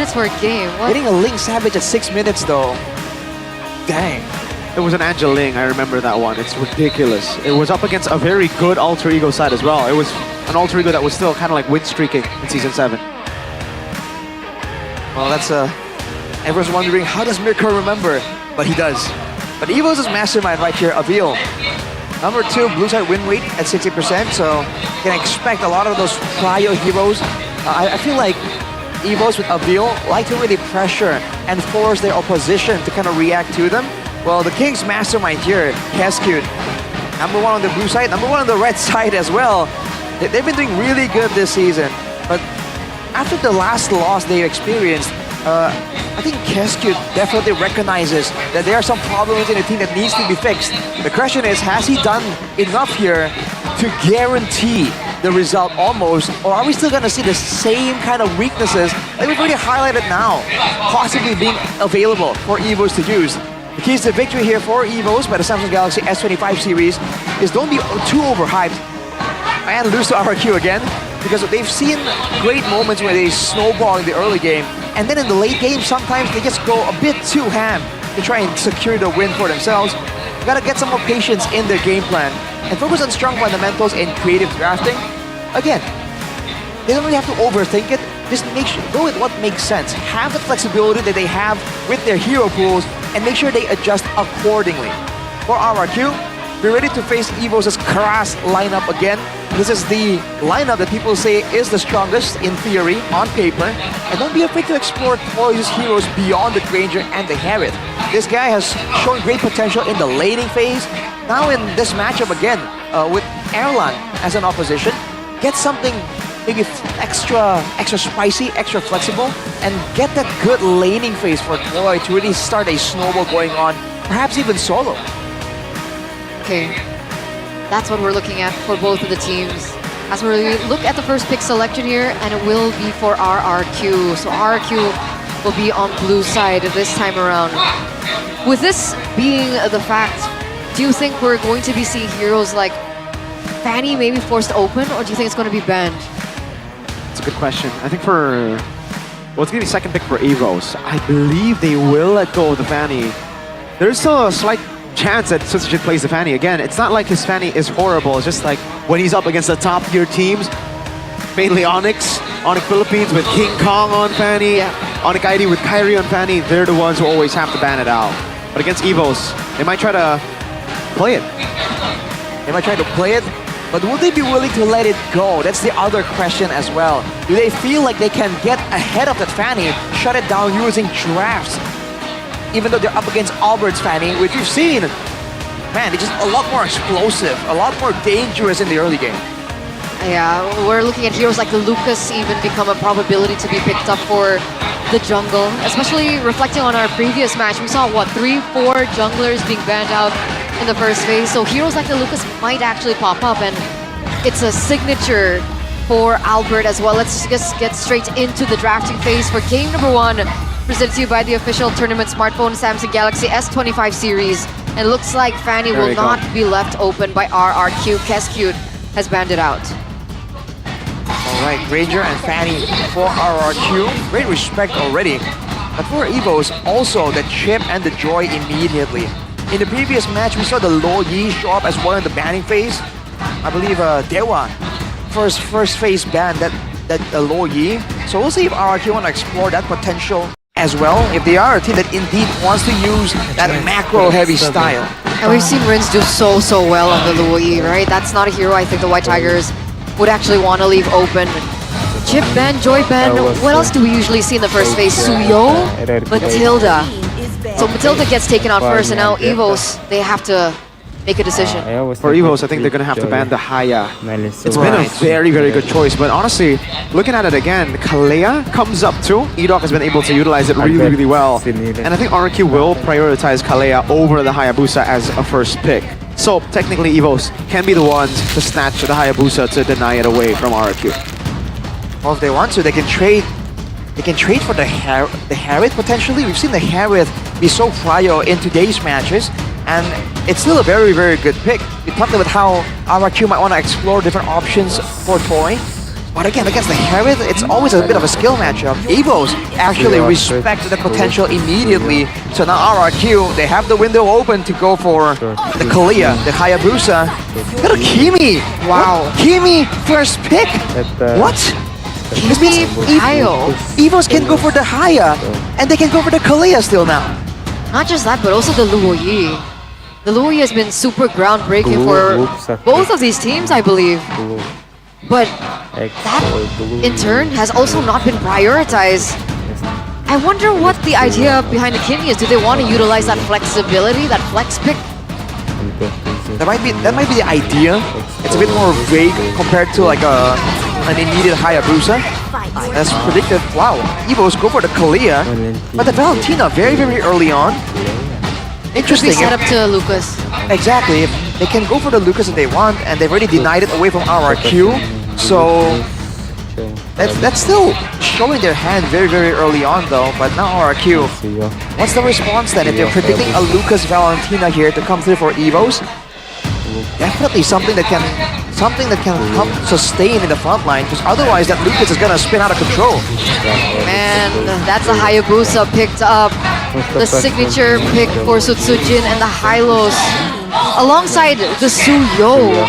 minutes for a game. What? Getting a Link Savage at 6 minutes though. Dang. It was an Angel Ling, I remember that one. It's ridiculous. It was up against a very good Alter Ego side as well. It was an Alter Ego that was still kind of like win streaking in Season 7. Well, that's everyone's wondering, how does Mirko remember? But he does. But Evo's mastermind right here, Avil. Number 2, blue side win rate at 60%, so you can expect a lot of those prio heroes. I feel like Evos with Avil like to really pressure and force their opposition to kind of react to them. Well, the King's mastermind here, Cascute, number 1 on the blue side, number 1 on the red side as well. They've been doing really good this season, but after the last loss they experienced, I think Cascute definitely recognizes that there are some problems in the team that needs to be fixed. The question is, has he done enough here to guarantee the result almost, or are we still going to see the same kind of weaknesses that we've already highlighted now, possibly being available for Evos to use? The keys to victory here for Evos by the Samsung Galaxy S25 series is don't be too overhyped and lose to RRQ again, because they've seen great moments where they snowball in the early game, and then in the late game, sometimes they just go a bit too ham to try and secure the win for themselves. You gotta get some more patience in their game plan and focus on strong fundamentals and creative drafting. Again, they don't really have to overthink it. Just go with what makes sense. Have the flexibility that they have with their hero pools and make sure they adjust accordingly. For RRQ, we're ready to face Evos' Crass lineup again. This is the lineup that people say is the strongest in theory, on paper. And don't be afraid to explore Toys' heroes beyond the Granger and the Harriet. This guy has shown great potential in the laning phase. Now in this matchup again, with Erlan as an opposition, get something maybe extra spicy, extra flexible, and get that good laning phase for Toy to really start a snowball going on, perhaps even solo. Okay, that's what we're looking at for both of the teams. As we look at the first pick selection here, and it will be for RRQ. So RRQ will be on blue side this time around. With this being the fact, do you think we're going to be seeing heroes like Fanny maybe forced open, or do you think it's going to be banned? That's a good question. I think well, it's going to be second pick for Evos. I believe they will let go of the Fanny. There's still a slight chance that Sutsujin plays the Fanny again. It's not like his Fanny is horrible. It's just like when he's up against the top tier teams, mainly Onyx Philippines with King Kong on Fanny, Onyx ID with Kyrie on Fanny, they're the ones who always have to ban it out. But against Evos, they might try to play it. They might try to play it, but will they be willing to let it go? That's the other question as well. Do they feel like they can get ahead of that Fanny, shut it down using drafts? Even though they're up against Albert's Fanny, which we've seen, man, it's just a lot more explosive, a lot more dangerous in the early game. Yeah, we're looking at heroes like the Lucas even become a probability to be picked up for the jungle, especially reflecting on our previous match. We saw, what, 3-4 junglers being banned out in the first phase, so heroes like the Lucas might actually pop up, and it's a signature for Albert as well. Let's just get straight into the drafting phase for game number 1, presented to you by the official tournament smartphone Samsung Galaxy S25 series. And it looks like Fanny will not be left open by RRQ. Cascute has banned it out. Alright, Granger and Fanny for RRQ. Great respect already. But for Evos, also the chip and the joy immediately. In the previous match, we saw the Lo Yi show up as well in the banning phase. I believe Dewa first phase banned that Lo Yi. So we'll see if RRQ want to explore that potential as well, if they are a team that indeed wants to use that macro-heavy style. And we've seen Rins do so well on the Lo Yi, right? That's not a hero I think the White Tigers would actually want to leave open. Chip ban, Joy ban, what else do we usually see in the first phase? Suyo, Matilda. So Matilda gets taken out first, and now Evos, they have to make a decision. For Evos, I think they're going to have to ban the Haya. It's been a very good choice, but honestly, looking at it again, Kalea comes up too. Edok has been able to utilize it really well. And I think RRQ will prioritize Kalea over the Hayabusa as a first pick. So technically Evos can be the ones to snatch the Hayabusa to deny it away from RRQ. Well, if they want to, they can trade for the Harriet potentially. We've seen the Harriet be so prio in today's matches, and it's still a very good pick. We talked about how RRQ might want to explore different options for Toy. But again, against the Herod, it's always a bit of a skill matchup. Evos actually respect the potential immediately. So now RRQ, they have the window open to go for the Kalia, the Hayabusa. Look at Kimi! Wow. Kimi, first pick! What? This means Evos can go for the Haya, and they can go for the Kalia still now. Not just that, but also the Luoyi. The Luoyi has been super groundbreaking for both of these teams, I believe. But that, in turn, has also not been prioritized. I wonder what the idea behind the Kimi is. Do they want to utilize that flexibility, that flex pick? That might be the idea. It's a bit more vague compared to like an immediate Hayabusa. That's predicted. Wow, Evos go for the Kalia, but the Valentina very early on. Interesting. Could be set up to Lucas. Exactly. If they can go for the Lucas if they want, and they've already denied it away from RRQ, so that's still showing their hand very early on though. But now RRQ, what's the response then if they're predicting a Lucas Valentina here to come through for Evos? Definitely something that can help sustain in the front line, because otherwise that Lucas is gonna spin out of control. Man, that's a Hayabusa picked up. The signature pick for Sutsujin and the Hylos alongside the Suyo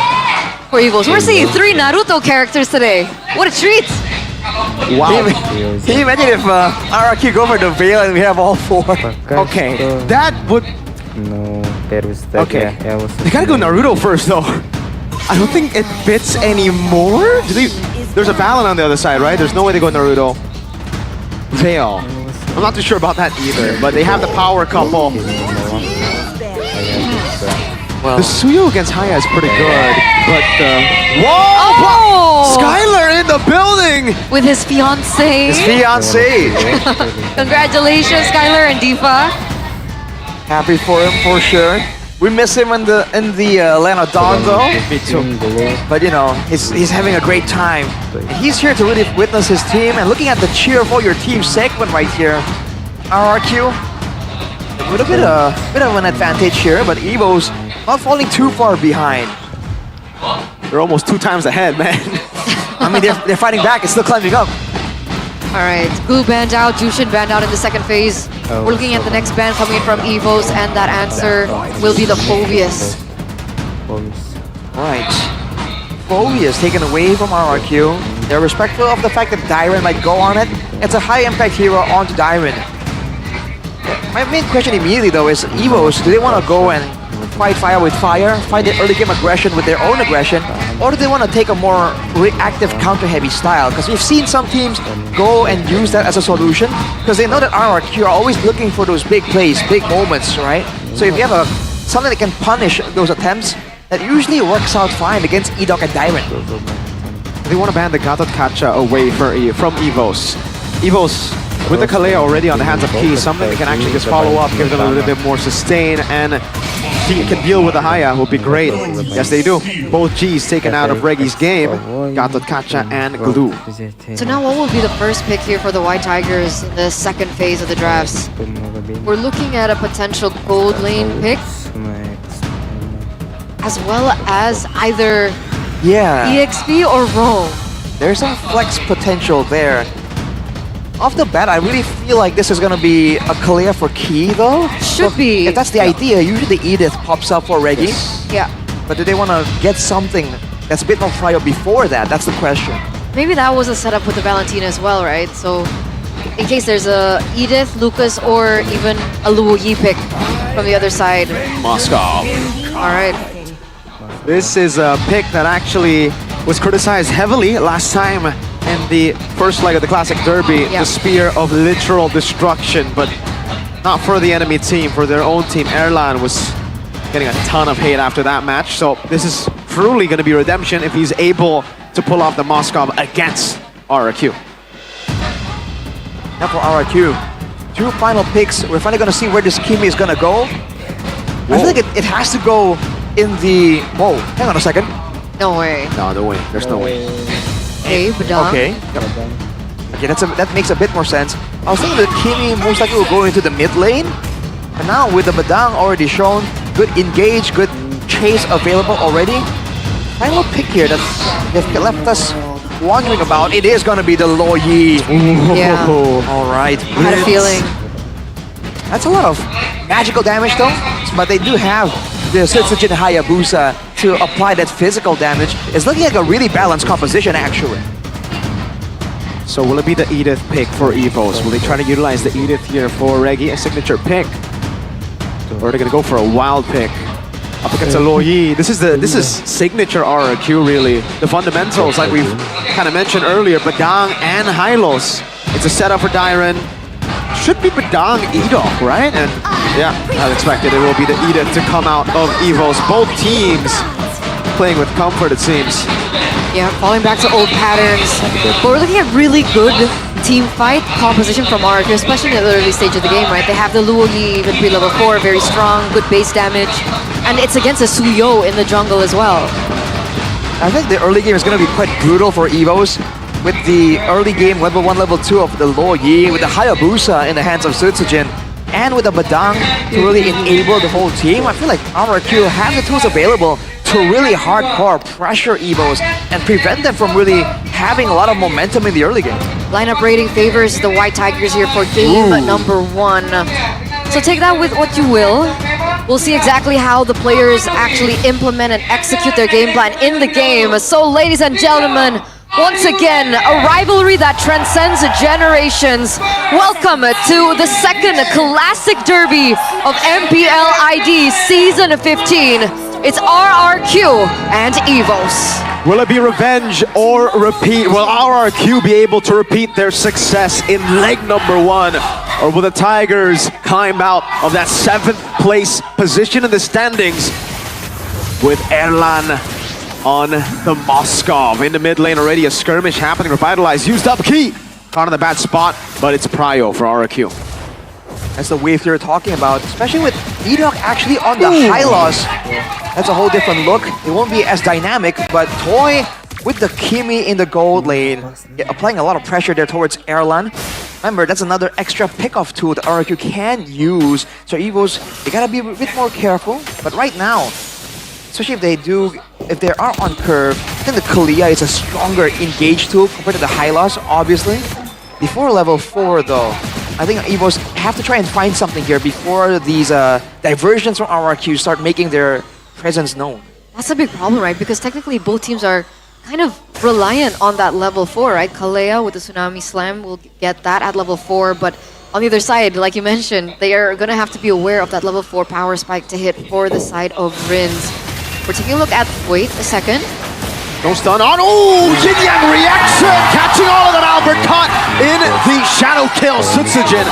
for Evos. We're seeing 3 Naruto characters today. What a treat! Wow. Can you imagine if RRQ go for the Veil and we have all 4? Okay, that would... No, there was that. Okay. Yeah, I was They gotta go Naruto first though. I don't think it fits anymore. There's a Balan on the other side, right? There's no way they go Naruto. Veil. I'm not too sure about that either, but they have the power couple. Well, The Suyo against Haya is pretty good, but whoa! Oh! Skylar in the building! With his fiancée. his fiancé. Congratulations, Skylar and Diva. Happy for him for sure. We miss him in the Land of Dawn though. Me too. But you know, he's having a great time. And he's here to really witness his team, and looking at the cheer for your team segment right here. RRQ with a bit of an advantage here, but Evo's not falling too far behind. They're almost 2 times ahead, man. I mean, they're fighting back. It's still climbing up. Alright, Glue banned out, Jushin banned out in the second phase. We're looking at the next ban coming from Evos, and that answer will be the Phobius. Right. Phobius taken away from RRQ. They're respectful of the fact that Dyren might go on it. It's a high impact hero onto Dyren. My main question immediately though is Evos, do they want to go and fight fire with fire, fight the early game aggression with their own aggression, or do they want to take a more reactive counter-heavy style? Because we've seen some teams go and use that as a solution, because they know that RRQ are always looking for those big plays, big moments, right? So if you have something that can punish those attempts, that usually works out fine against Edok and Dyren. They want to ban the Gatot Kacha away from Evos. Evos, with the Kalea already on the hands of Key, something they can actually just follow up, give them a little bit more sustain, and Key can deal with the Haya will be great. Yes, they do. Both G's taken out of Reggie's game, Gatot Kacha and Glue. So now what will be the first pick here for the White Tigers in the second phase of the drafts? We're looking at a potential gold lane pick, as well as either EXP or Roam. There's some flex potential there. Off the bat, I really feel like this is going to be a Kalia for Key though. Should be. If that's the idea, usually the Edith pops up for Reggie. Yeah. But do they want to get something that's a bit more prio before that? That's the question. Maybe that was a setup with the Valentina as well, right? So in case there's a Edith, Lucas, or even a Luo Yi pick from the other side. Moscow. Alright. This is a pick that actually was criticized heavily last time in the first leg of the Classic Derby, the Spear of Literal Destruction, but not for the enemy team, for their own team. Erlan was getting a ton of hate after that match, so this is truly going to be redemption if he's able to pull off the Moscow against RRQ. Now for RRQ, 2 final picks. We're finally going to see where this Kimi is going to go. I feel like it has to go in the... Whoa, hang on a second. No way. No, no way. There's no way. Okay, Badang. Okay. Okay, that makes a bit more sense. I was thinking that Kimi most likely will go into the mid lane. And now with the Badang already shown, good engage, good chase available already. Final pick here that they've left us wondering about, it is gonna be the Lo Yi. Yeah. All right. I had a feeling. That's a lot of magical damage though, but they do have the Setsujin Hayabusa to apply that physical damage. It's looking like a really balanced composition actually. So will it be the Edith pick for Evos? Will they try to utilize the Edith here for Reggie, a signature pick? Or are they gonna go for a wild pick? Up against a Lo Yi. This is signature RRQ really. The fundamentals, like we've kind of mentioned earlier, Badang and Hylos. It's a setup for Dairon. Should be Badang Edok, right? And yeah, as expected, it will be the Edith to come out of Evos. Both teams playing with comfort, it seems. Yeah, falling back to old patterns. But we're looking at really good team fight composition from RRQ, especially in the early stage of the game, right? They have the Luo Yi with pre-level 4, very strong, good base damage. And it's against a Suyo in the jungle as well. I think the early game is going to be quite brutal for Evos. With the early game level 1, level 2 of the Lo Yi, with the Hayabusa in the hands of Setsujin, and with the Badang to really enable the whole team, I feel like RRQ have the tools available to really hardcore pressure Evos and prevent them from really having a lot of momentum in the early game. Lineup rating favors the White Tigers here for game number 1. So take that with what you will. We'll see exactly how the players actually implement and execute their game plan in the game. So ladies and gentlemen, once again, a rivalry that transcends generations. Welcome to the second classic derby of MPL ID Season 15. It's RRQ and Evos. Will it be revenge or repeat? Will RRQ be able to repeat their success in leg number 1? Or will the Tigers climb out of that 7th place position in the standings with Erlan on the Moskov? In the mid lane already, a skirmish happening. Revitalize used up key. Caught in the bad spot, but it's Prio for RRQ. That's the wave you're talking about, especially with Edok actually on the Hylos. That's a whole different look. It won't be as dynamic, but Toy with the Kimi in the gold lane, applying a lot of pressure there towards Erlan. Remember, that's another extra pickoff tool that RRQ can use. So Evos, they gotta be a bit more careful. But right now, especially if they are on curve, I think the Kalia is a stronger engage tool compared to the Hylos, obviously. Before level 4 though, I think Evos have to try and find something here before these diversions from RRQ start making their presence known. That's a big problem, right? Because technically both teams are kind of reliant on that level 4, right? Kalea with the Tsunami Slam will get that at level 4, but on the other side, like you mentioned, they are going to have to be aware of that level 4 power spike to hit for the side of Rins. We're taking a look at, wait a second. No stun on, oh, Yin Yang reaction, catching all of that Albert caught in the shadow kill. Setsujin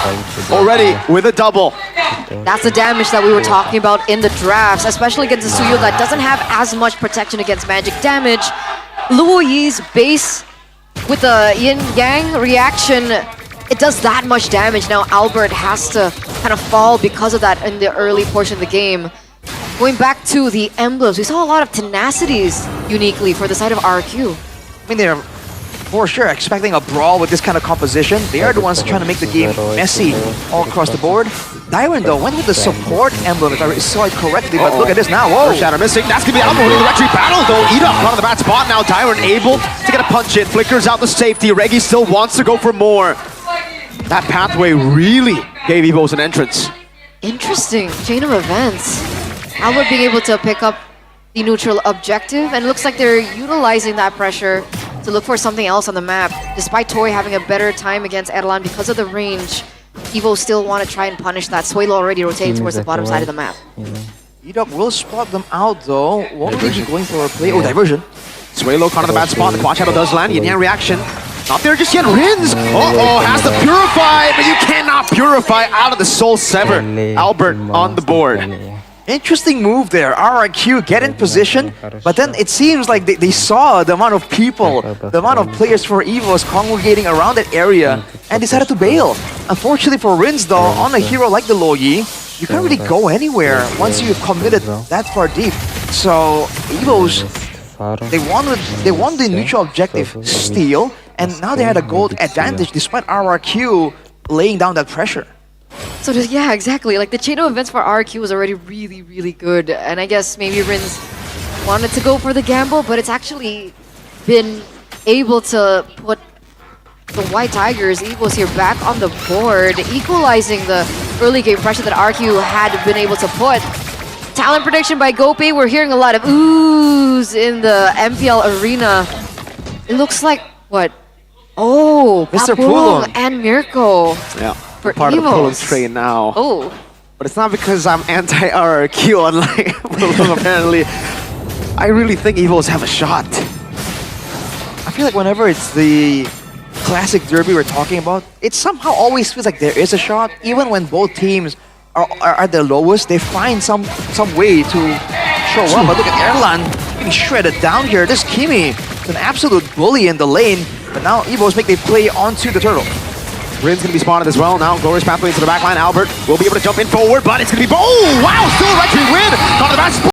already with a double. That's the damage that we were talking about in the drafts, especially against a Suyo that doesn't have as much protection against magic damage. Luo Yi's base with the Yin Yang reaction, it does that much damage. Now Albert has to kind of fall because of that in the early portion of the game. Going back to the emblems, we saw a lot of tenacities uniquely for the side of RQ. I mean, they're for sure expecting a brawl with this kind of composition. They are the ones trying to make the game messy all across the board. Dairon though went with the support emblem, if I saw it correctly, but look at this now. Whoa! Shatter missing. That's gonna be Albert winning the retreat battle though. Edok on the bad spot now. Dairon able to get a punch in. Flickers out the safety. Reggie still wants to go for more. That pathway really gave Evos an entrance. Interesting chain of events. Albert being able to pick up the neutral objective, and it looks like they're utilizing that pressure to look for something else on the map. Despite Toy having a better time against Erlan because of the range, Evo still want to try and punish that. Suelo already rotating towards the bottom side of the map. Edok will spot them out though. Won't really be going for a play. Oh, diversion. Suelo caught in the bad spot. The quad shadow does land. Yin Yang reaction. Not there just yet. Rins. Uh-oh, has to purify, but you cannot purify out of the Soul Sever. Albert on the board. Interesting move there. RRQ get in position, but then it seems like they saw the amount of people, the amount of players for Evos congregating around that area and decided to bail. Unfortunately for Rins though, on a hero like the Lo Yi, you can't really go anywhere once you've committed that far deep. So Evos, they won the neutral objective steal, and now they had a gold advantage despite RRQ laying down that pressure. So yeah, exactly. Like the chain of events for RQ was already really, really good, and I guess maybe Rins wanted to go for the gamble, but it's actually been able to put the White Tigers, Evos here back on the board, equalizing the early game pressure that RQ had been able to put. Talent prediction by Gopi. We're hearing a lot of oohs in the MPL arena. It looks like, what? Oh, Mr. Papulong Pulong. and Mirko. Yeah, For part of the Pulong Evos. train now. Oh, But it's not because I'm anti-RRQ unlike Pulong, apparently. I really think Evos have a shot. I feel like whenever it's the classic derby we're talking about, it somehow always feels like there is a shot. Even when both teams are at their lowest, they find some way to show up. But look at Erlan getting shredded down here. This Kimi is an absolute bully in the lane. But now Evos make the play onto the turtle. Rin's going to be spotted as well. Now Glorious pathway into the backline. Albert will be able to jump in forward, but it's going to be... Oh, wow! Still right to win! Caught the back.